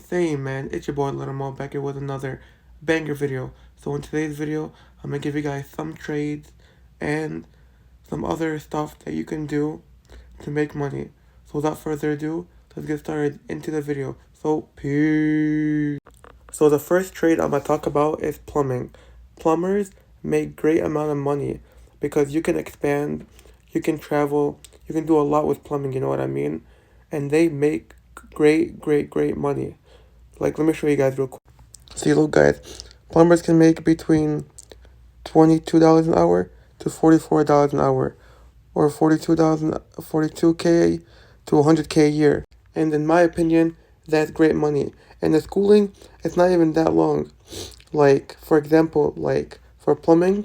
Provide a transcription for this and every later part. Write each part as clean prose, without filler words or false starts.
Hey man, it's your boy Little Mo back here with another banger video. So in today's video, I'm gonna give you guys some trades and some other stuff that you can do to make money. So without further ado, let's get started into the video. So peace. So the first trade I'm gonna talk about is plumbing. Plumbers make great amount of money because you can expand, you can travel, you can do a lot with plumbing, you know what I mean? And they make great money. Like, let me show you guys real quick. See, look, guys, plumbers can make between $22 an hour to $44 an hour, or 42K to 100K a year. And in my opinion, that's great money. And the schooling, it's not even that long. Like, for example, like for plumbing,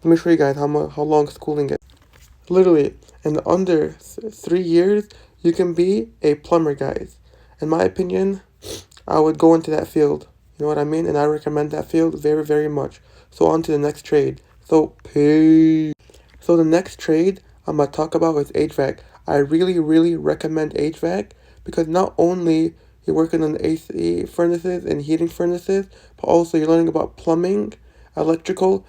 let me show you guys how long schooling is. Literally, in under 3 years, you can be a plumber, guys. In my opinion, I would go into that field. You know what I mean? And I recommend that field very much. So on to the next trade. So peace. So the next trade I'm gonna talk about is HVAC. I really recommend HVAC because not only you're working on AC furnaces and heating furnaces, but also you're learning about plumbing, electrical,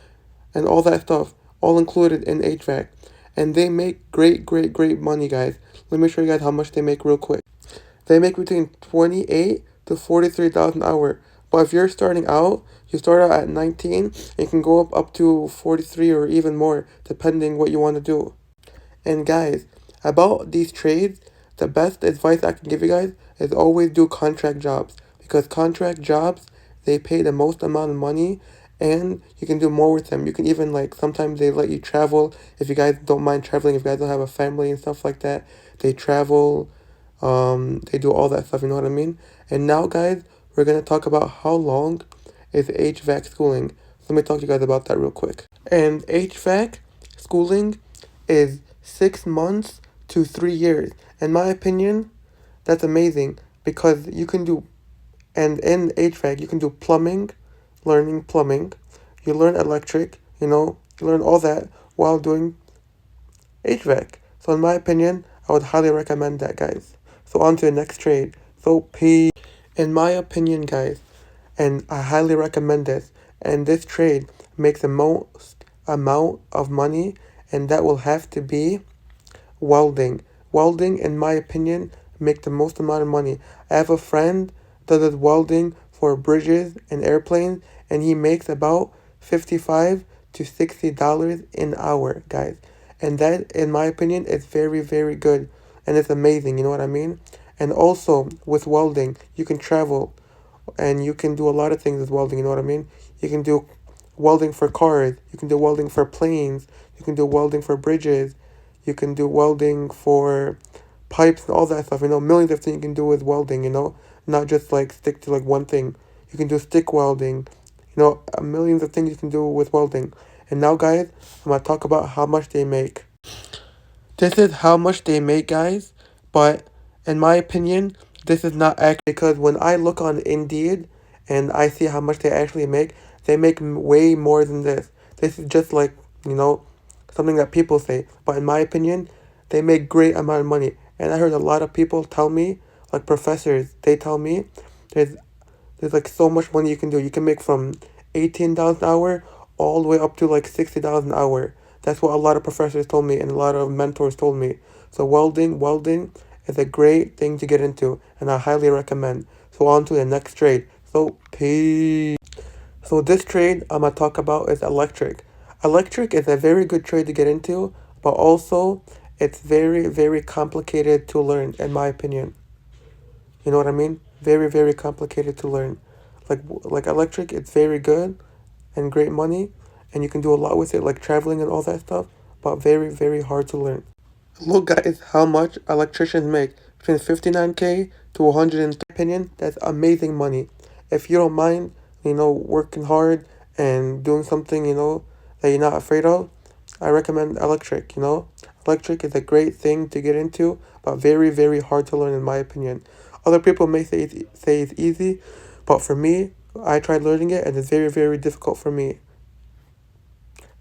and all that stuff, all included in HVAC. And they make great money, guys. Let me show you guys how much they make real quick. They make between 28 to 43,000 an hour. But if you're starting out, you start out at 19 and you can go up to 43 or even more, depending what you want to do. And guys, about these trades, the best advice I can give you guys is always do contract jobs. Because contract jobs, they pay the most amount of money and you can do more with them. You can even, like, sometimes they let you travel if you guys don't mind traveling, if you guys don't have a family and stuff like that. They travel, they do all that stuff, you know what I mean? And now, guys, we're going to talk about how long is HVAC schooling. Let me talk to you guys about that real quick. And HVAC schooling is 6 months to 3 years. In my opinion, that's amazing because you can do, and in HVAC, you can do plumbing, learning plumbing, you learn electric, you learn all that while doing HVAC. So in my opinion, I would highly recommend that, guys. So on to the next trade. So P. In my opinion, guys, and I highly recommend this, and this trade makes the most amount of money, and that will have to be welding. Welding, in my opinion, make the most amount of money. I have a friend that does welding for bridges and airplanes, and he makes about $55 to $60 an hour, guys. And that, in my opinion, is very good, and it's amazing. You know what I mean? And also with welding, you can travel, and you can do a lot of things with welding. You know what I mean? You can do welding for cars. You can do welding for planes. You can do welding for bridges. You can do welding for pipes and all that stuff. Millions of things you can do with welding, not just like stick to like one thing. You can do stick welding, millions of things you can do with welding. And now, guys, I'm going to talk about how much they make. This is how much they make, guys, but in my opinion, this is not accurate because when I look on Indeed and I see how much they actually make, they make way more than this. This is just like, something that people say. But in my opinion, they make great amount of money. And I heard a lot of people tell me, like professors, they tell me there's like so much money you can do. You can make from 18,000 an hour all the way up to like 60,000 an hour. That's what a lot of professors told me and a lot of mentors told me. So welding is a great thing to get into, and I highly recommend. So on to the next trade. So peace. So this trade I'm gonna talk about is electric. Electric is a very good trade to get into, but also it's very complicated to learn, in my opinion. You know what I mean? Very complicated to learn. Like electric, it's very good and great money, and you can do a lot with it, like traveling and all that stuff, but very hard to learn. Look, guys, how much electricians make between 59K to 100. In my opinion, that's amazing money. If you don't mind, working hard and doing something, that you're not afraid of, I recommend electric. Electric is a great thing to get into, but very hard to learn, in my opinion. Other people may say it's easy, but for me, I tried learning it and it's very difficult for me.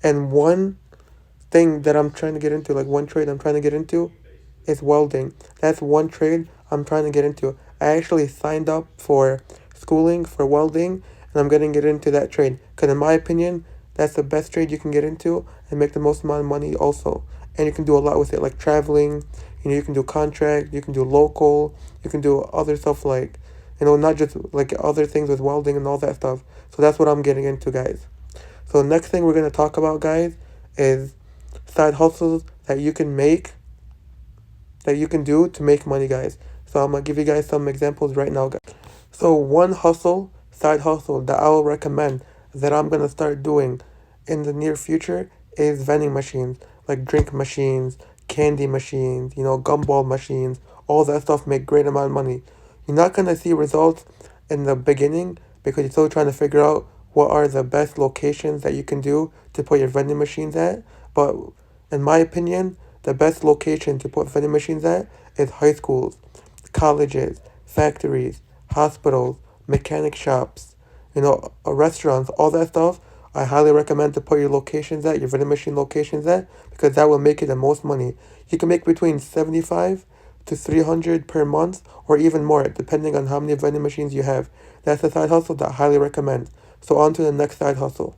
And one thing that I'm trying to get into, like one trade I'm trying to get into, is welding. That's one trade I'm trying to get into. I actually signed up for schooling for welding, and I'm gonna get into that trade. Because in my opinion, that's the best trade you can get into and make the most amount of money also. And you can do a lot with it, like traveling. You can do contract, you can do local, you can do other stuff like, not just like other things with welding and all that stuff. So that's what I'm getting into, guys. So next thing we're gonna talk about, guys, is side hustles that you can make, that you can do to make money, guys. So I'm gonna give you guys some examples right now, guys. So one side hustle that I will recommend that I'm gonna start doing in the near future is vending machines, like drink machines, candy machines, gumball machines, all that stuff make great amount of money. You're not gonna see results in the beginning because you're still trying to figure out what are the best locations that you can do to put your vending machines at. But in my opinion, the best location to put vending machines at is high schools, colleges, factories, hospitals, mechanic shops, restaurants, all that stuff. I highly recommend to put your locations at, your vending machine locations at, because that will make you the most money. You can make between 75 to 300 per month or even more, depending on how many vending machines you have. That's a side hustle that I highly recommend. So on to the next side hustle.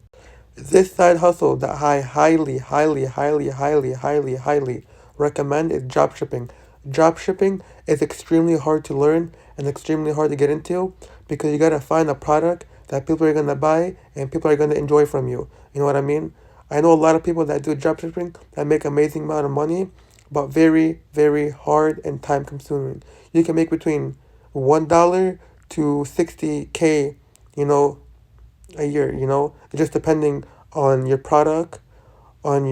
This side hustle that I highly recommend is drop shipping. Drop shipping is extremely hard to learn and extremely hard to get into because you gotta find a product that people are gonna buy and people are gonna enjoy from you. You know what I mean? I know a lot of people that do drop shipping that make amazing amount of money, but very, very hard and time consuming. You can make between $1 to 60K, you know, a year, just depending on your product, on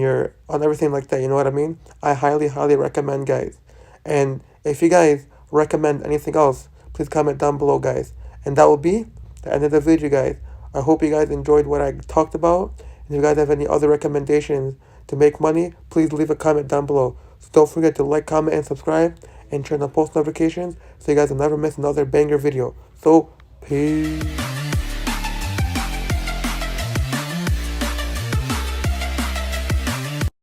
everything like that, you know what I mean? I highly recommend, guys. And if you guys recommend anything else, please comment down below, guys. And that will be the end of the video, guys. I hope you guys enjoyed what I talked about. And if you guys have any other recommendations to make money, please leave a comment down below. So don't forget to like, comment, and subscribe, and turn on post notifications so you guys will never miss another banger video. So, peace.